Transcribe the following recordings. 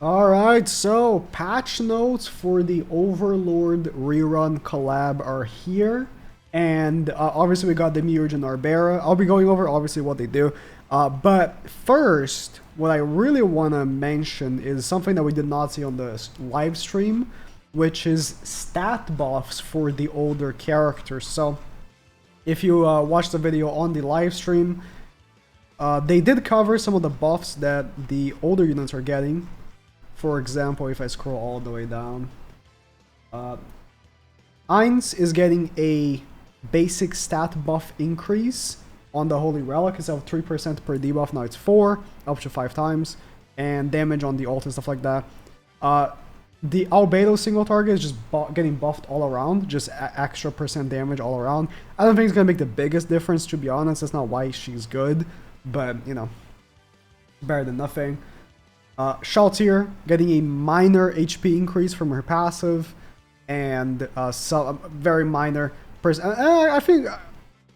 Alright, so patch notes for the Overlord rerun collab are here. And obviously we got the Demiurge and Arbera. I'll be going over obviously what they do. But first, what I really want to mention is something that we did not see on the live stream, which is stat buffs for the older characters. So if you watch the video on the live stream, they did cover some of the buffs that the older units are getting. For example, if I scroll all the way down, Ainz is getting a basic stat buff increase on the Holy Relic. Instead of 3% per debuff, now it's 4, up to 5 times, and damage on the ult and stuff like that. The Albedo single target is just getting buffed all around, just extra percent damage all around. I don't think it's going to make the biggest difference, to be honest. That's not why she's good, but, you know, better than nothing. Shaltir getting a minor HP increase from her passive, and some very minor I think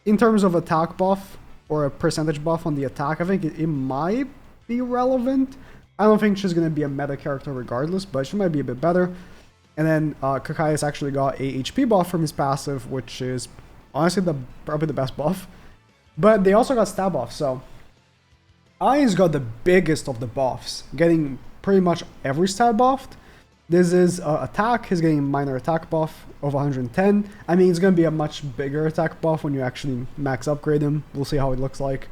in terms of attack buff or a percentage buff on the attack, I think it might be relevant. I don't think she's going to be a meta character regardless, but she might be a bit better. And then Kakai's actually got a HP buff from his passive, which is honestly probably the best buff. But they also got stat buff, so Ainz got the biggest of the buffs, getting pretty much every stat buffed. This is attack. He's getting a minor attack buff of 110. I mean, it's going to be a much bigger attack buff when you actually max upgrade him. We'll see how it looks like.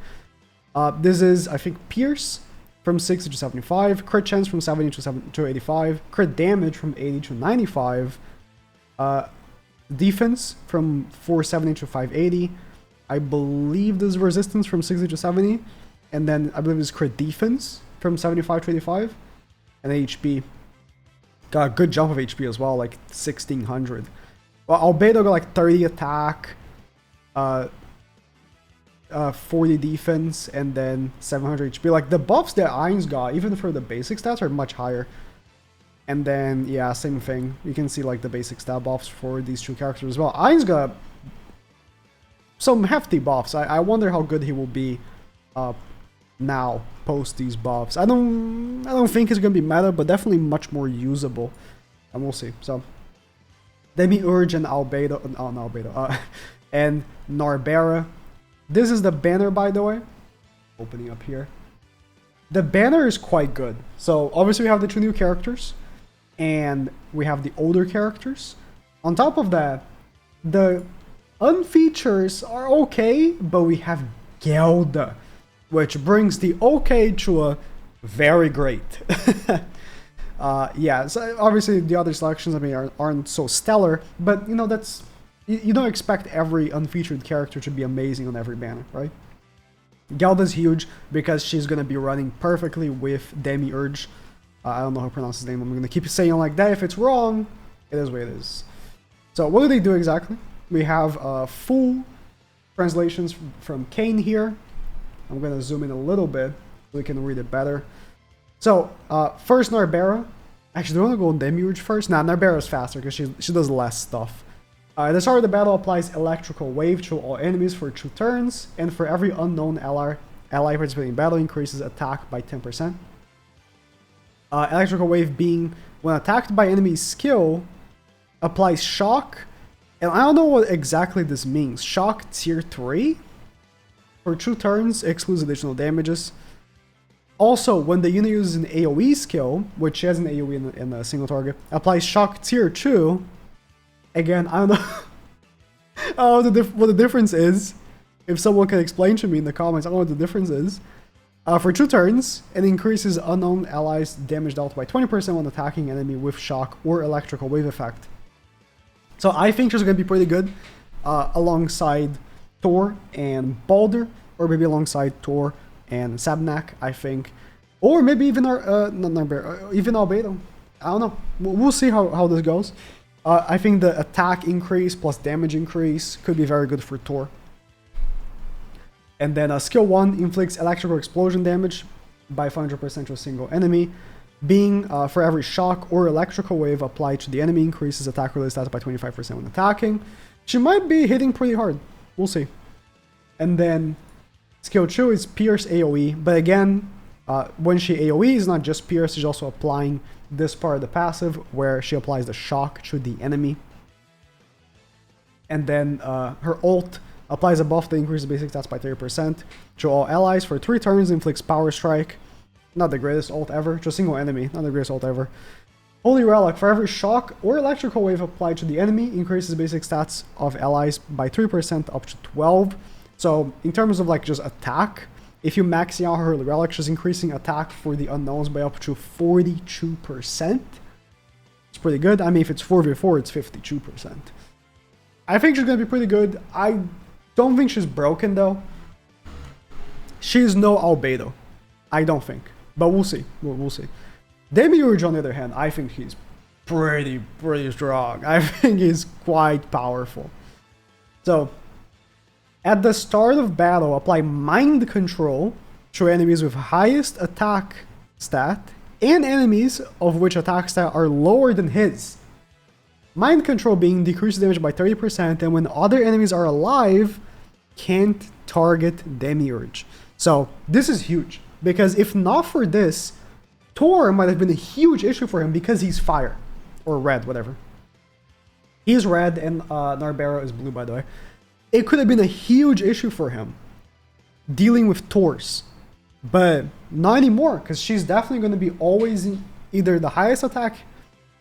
This is, I think, Pierce from 60 to 75. Crit chance from 70 to 85. Crit damage from 80 to 95. Defense from 470 to 580. I believe there's resistance from 60 to 70. And then I believe it's crit defense from 75 to 85. And HP. Got a good jump of HP as well, like 1600. Well, Albedo got like 30 attack, 40 defense, and then 700 HP. Like the buffs that Ainz got, even for the basic stats, are much higher. And then, yeah, same thing. You can see like the basic stat buffs for these two characters as well. Ainz got some hefty buffs. I wonder how good he will be now post these buffs. I don't think it's gonna be meta, but definitely much more usable, and we'll see. So Demiurge and and Narbera. This is the banner, by the way. Opening up here. The banner is quite good. So obviously we have the two new characters, and we have the older characters. On top of that, the unfeatures are okay, but we have Gelda, which brings the okay to a very great. Yeah, so obviously the other selections, I mean, aren't so stellar, but you know, that's you don't expect every unfeatured character to be amazing on every banner, right? Gelda's huge because she's gonna be running perfectly with Demiurge. I don't know how to pronounce his name. I'm gonna keep saying it like that. If it's wrong, it is what it is. So what do they do exactly? We have full translations from Kane here. I'm going to zoom in a little bit so we can read it better. So, first Narbera. Actually, do I want to go on Demiurge first? Nah, Narbera is faster because she does less stuff. At the start of the battle, applies Electrical Wave to all enemies for 2 turns, and for every unknown ally participating in battle, increases attack by 10%. Electrical Wave being, when attacked by enemy skill, applies Shock, and I don't know what exactly this means. Shock tier 3? For 2 turns, excludes additional damages. Also, when the unit uses an AoE skill, which she has an AoE in a single target, applies Shock tier 2. Again, I don't know, I don't know what the difference is. If someone can explain to me in the comments, I don't know what the difference is. For 2 turns, it increases unknown allies' damage dealt by 20% when attacking enemy with Shock or Electrical Wave effect. So I think she's going to be pretty good alongside Thor and Balder, or maybe alongside Thor and Sabnak, I think, or maybe even even Albedo. I don't know. We'll see how this goes. I think the attack increase plus damage increase could be very good for Thor. And then skill 1 inflicts electrical explosion damage by 500% to a single enemy. Being for every shock or electrical wave applied to the enemy increases attack related stats by 25% when attacking. She might be hitting pretty hard. We'll see. And then skill 2 is Pierce AoE, but again, When she AoE, is not just pierce, she's also applying this part of the passive where she applies the shock to the enemy. And then her ult applies a buff that increases basic stats by 30% to all allies for 3 turns, inflicts power strike. Not the greatest ult ever, just single enemy, not the greatest ult ever. Holy Relic, for every shock or electrical wave applied to the enemy, increases basic stats of allies by 3% up to 12. So in terms of like just attack, if you max out her Relic, she's increasing attack for the unknowns by up to 42%. It's pretty good. I mean, if it's 4v4, it's 52%. I think she's going to be pretty good. I don't think she's broken, though. She's no Albedo. I don't think. But we'll see. We'll see. Demiurge, on the other hand, I think he's pretty strong. I think he's quite powerful. So, at the start of battle, apply Mind Control to enemies with highest attack stat and enemies of which attack stat are lower than his. Mind Control being decreases damage by 30%, and when other enemies are alive, can't target Demiurge. So, this is huge, because if not for this, Thor might have been a huge issue for him because he's fire. Or red, whatever. He's red and Narbera is blue, by the way. It could have been a huge issue for him dealing with Thors. But not anymore, because she's definitely going to be always either the highest attack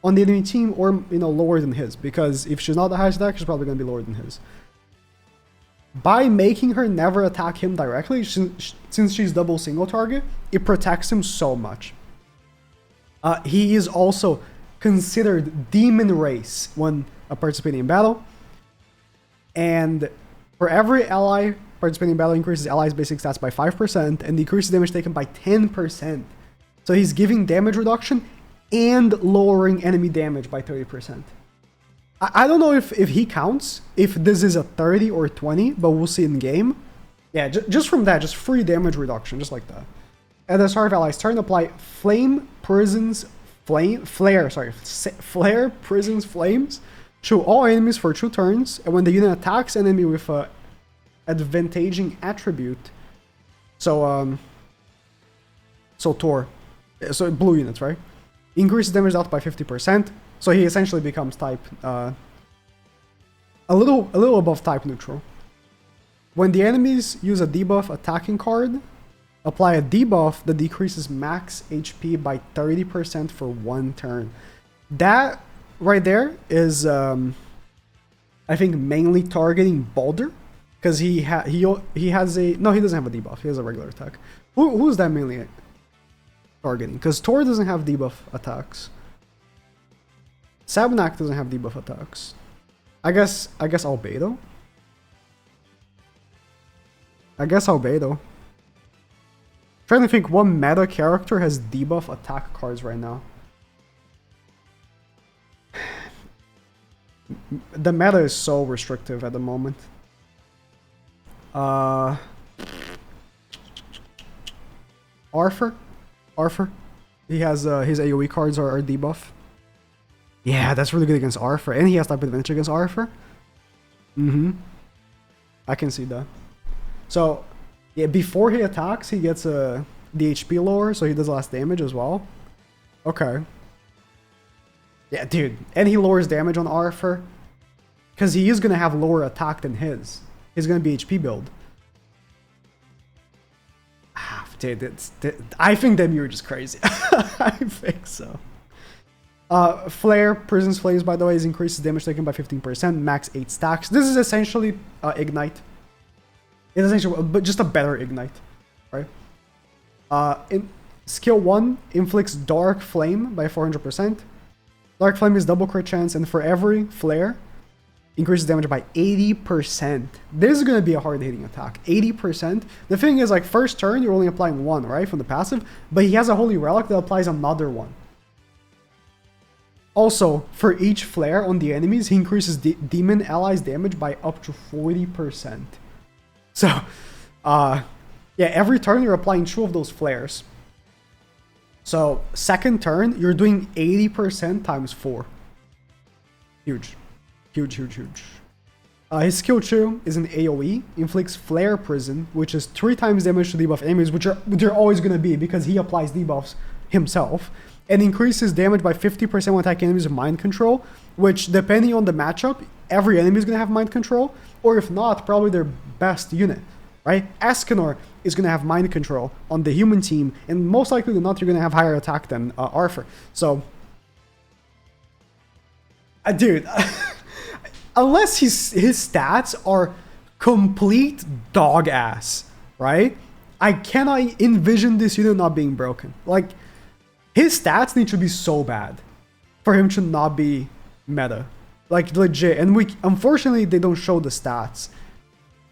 on the enemy team or, you know, lower than his. Because if she's not the highest attack, she's probably going to be lower than his. By making her never attack him directly, since she's double single target, it protects him so much. He is also considered demon race when participating in battle. And for every ally participating in battle, increases allies' basic stats by 5% and decreases damage taken by 10%. So he's giving damage reduction and lowering enemy damage by 30%. I don't know if he counts, if this is a 30 or 20, but we'll see in game. Yeah, just from that, just free damage reduction, just like that. At the start of allies' turn, apply Flare Prison's Flames to all enemies for 2 turns, and when the unit attacks enemy with a advantaging attribute, so Thor, so blue units, right? Increases damage dealt by 50%, so he essentially becomes type a little above type neutral. When the enemies use a debuff attacking card, apply a debuff that decreases max HP by 30% for 1 turn. That right there is, I think, mainly targeting Baldur, because he has a... No, he doesn't have a debuff. He has a regular attack. Who's that mainly targeting? Because Thor doesn't have debuff attacks. Sabnak doesn't have debuff attacks. I guess Albedo? Trying to think what meta character has debuff attack cards right now. The meta is so restrictive at the moment. Arthur? He has his AoE cards are debuff. Yeah, that's really good against Arthur. And he has type advantage against Arthur. I can see that. So, yeah, before he attacks, he gets the HP lower, so he does less damage as well. Okay. Yeah, dude. And he lowers damage on Arthur. Because he is going to have lower attack than his. He's going to be HP build. Dude, I think Demiurge is crazy. I think so. Flare, Prison's Flames, by the way, is increases damage taken by 15%, max 8 stacks. This is essentially Ignite. It's essentially, but just a better Ignite, right? In skill 1, inflicts Dark Flame by 400%. Dark Flame is double crit chance, and for every flare, increases damage by 80%. This is going to be a hard-hitting attack. 80%. The thing is, like, first turn, you're only applying 1, right, from the passive, but he has a Holy Relic that applies another 1. Also, for each flare on the enemies, he increases demon allies' damage by up to 40%. So, yeah, every turn you're applying 2 of those flares. So, second turn, you're doing 80% times 4. Huge. Huge. His skill 2 is an AoE, inflicts Flare Prison, which is 3 times damage to debuff enemies, which are always going to be because he applies debuffs himself, and increases damage by 50% when attacking enemies with Mind Control, which, depending on the matchup, every enemy is going to have Mind Control, or if not, probably their best unit, right? Escanor is going to have Mind Control on the human team, and most likely than not, you're going to have higher attack than Arthur. So, dude... Unless his stats are complete dog ass, right? I cannot envision this unit not being broken. Like, his stats need to be so bad for him to not be meta. Like, legit. And unfortunately, they don't show the stats.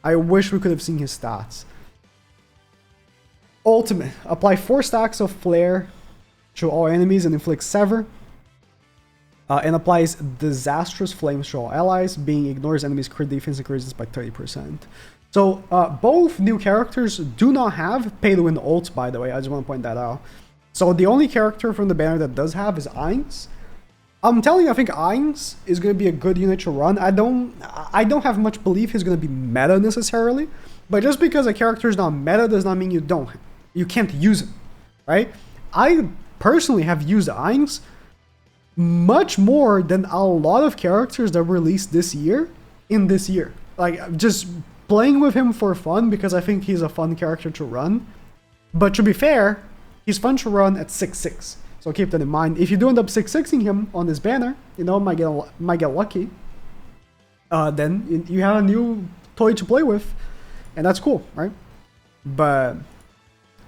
I wish we could have seen his stats. Ultimate. Apply 4 stacks of Flare to all enemies and inflict Sever. And applies Disastrous Flames to all allies, being ignores enemies' crit defense increases by 30%. So both new characters do not have pay-to-win ults, by the way. I just want to point that out. So the only character from the banner that does have is Ainz. I'm telling you, I think Ainz is going to be a good unit to run. I don't have much belief he's going to be meta necessarily, but just because a character is not meta does not mean you can't use him, right? I personally have used Ainz much more than a lot of characters that were released this year in this year. Like, just playing with him for fun because I think he's a fun character to run. But to be fair, he's fun to run at 6/6. So keep that in mind. If you do end up 6/6ing him on this banner, you know, might get lucky. Then you have a new toy to play with, and that's cool, right? But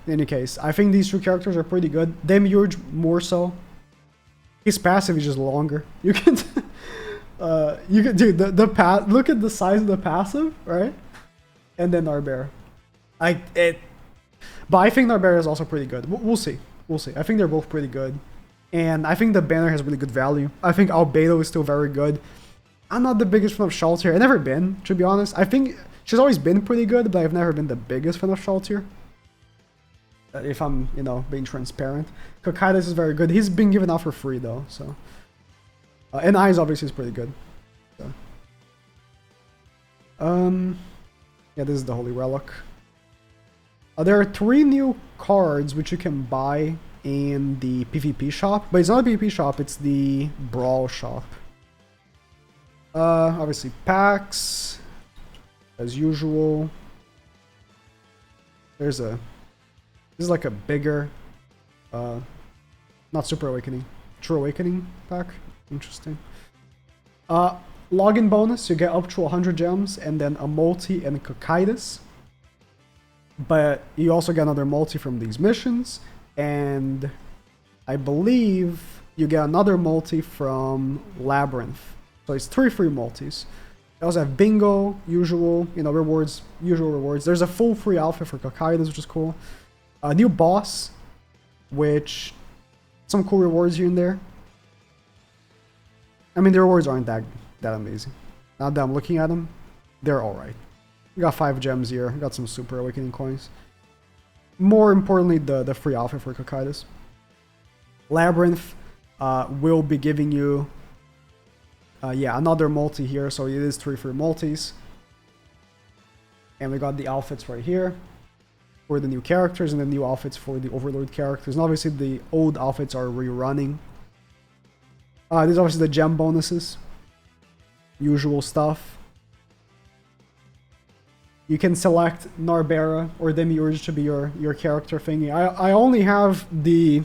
in any case, I think these two characters are pretty good. Demiurge more so. His passive is just longer. You can, dude, look at the size of the passive, right? And then Narbera. But I think Narbera is also pretty good. We'll see. We'll see. I think they're both pretty good. And I think the banner has really good value. I think Albedo is still very good. I'm not the biggest fan of Shaltir. I've never been, to be honest. I think she's always been pretty good, but I've never been the biggest fan of Shaltir. If I'm, being transparent. Kokaitis is very good. He's been given out for free, though, so... and Eyes, obviously, is pretty good. So. Yeah, this is the Holy Relic. There are 3 new cards which you can buy in the PvP shop, but it's not a PvP shop, it's the Brawl shop. Obviously, packs, as usual. This is like a bigger, not Super Awakening, True Awakening pack. Interesting. Login bonus, you get up to 100 gems, and then a multi and Kokaitis. But you also get another multi from these missions, and I believe you get another multi from Labyrinth. So it's 3 free multis. You also have Bingo, usual rewards. There's a full free outfit for Kokaitis, which is cool. A new boss, which some cool rewards here and there. I mean, the rewards aren't that amazing. Now that I'm looking at them, they're alright. We got 5 gems here. We got some Super Awakening coins. More importantly, the free outfit for Kokaitis. Labyrinth will be giving you, another multi here. So it is 3 free multis. And we got the outfits right here for the new characters, and the new outfits for the Overlord characters. And obviously the old outfits are rerunning. These are obviously the gem bonuses. Usual stuff. You can select Narbera or Demiurge to be your character thingy. I only have the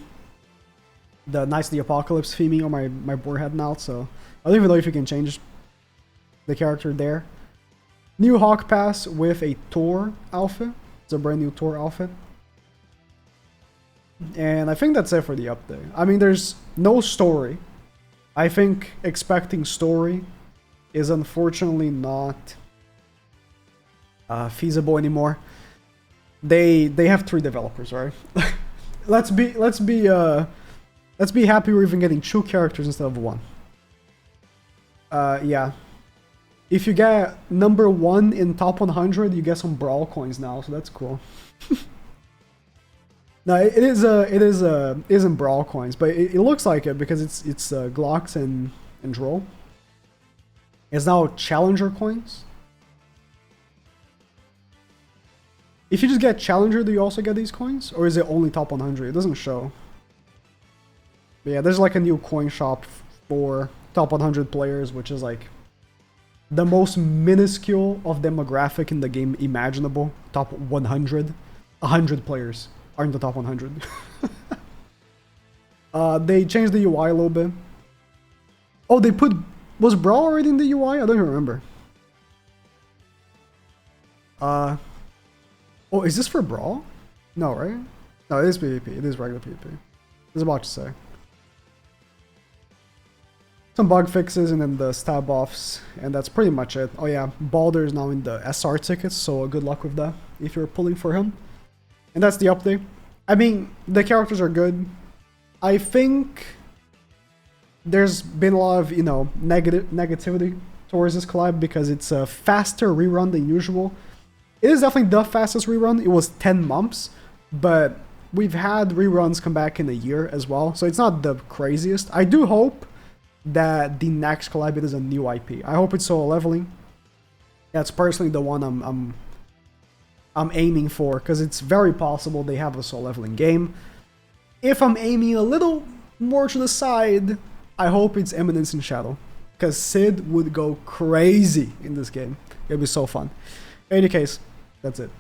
Knights of the Apocalypse theming on my board head now, so I don't even know if you can change the character there. New Hawk Pass with a Tor outfit. It's a brand new Tor outfit. And I think that's it for the update. I mean, there's no story. I think expecting story is unfortunately not feasible anymore. They have 3 developers, right? let's be happy we're even getting 2 characters instead of 1. Yeah. If you get number 1 in top 100, you get some Brawl coins now, so that's cool. No, it isn't Brawl coins, but it looks like it because it's Glocks and Droll. It's now Challenger coins, If you just get Challenger, do you also get these coins? Or is it only top 100? It doesn't show. But yeah, there's like a new coin shop for top 100 players, which is like the most minuscule of demographic in the game imaginable. Top 100. 100 players are in the top 100. They changed the UI a little bit. Oh, they put... Was Brawl already in the UI? I don't even remember. Oh, is this for Brawl? No, right? No, it is PvP. It is regular PvP. I was about to say. Some bug fixes and then the stab offs, and that's pretty much it. Oh yeah, Balder is now in the SR tickets, so good luck with that if you're pulling for him. And that's the update. I mean, the characters are good. I think there's been a lot of, you know, negativity towards this collab because it's a faster rerun than usual. It is definitely the fastest rerun. It was 10 months, but we've had reruns come back in a year as well, so it's not the craziest. I do hope that the next collab is a new IP. I hope it's solo leveling. That's personally the one I'm aiming for, because it's very possible they have a solo leveling game. If I'm aiming a little more to the side, I hope it's Eminence in Shadow, because Sid would go crazy in this game. It'd be so fun. In any case, that's it.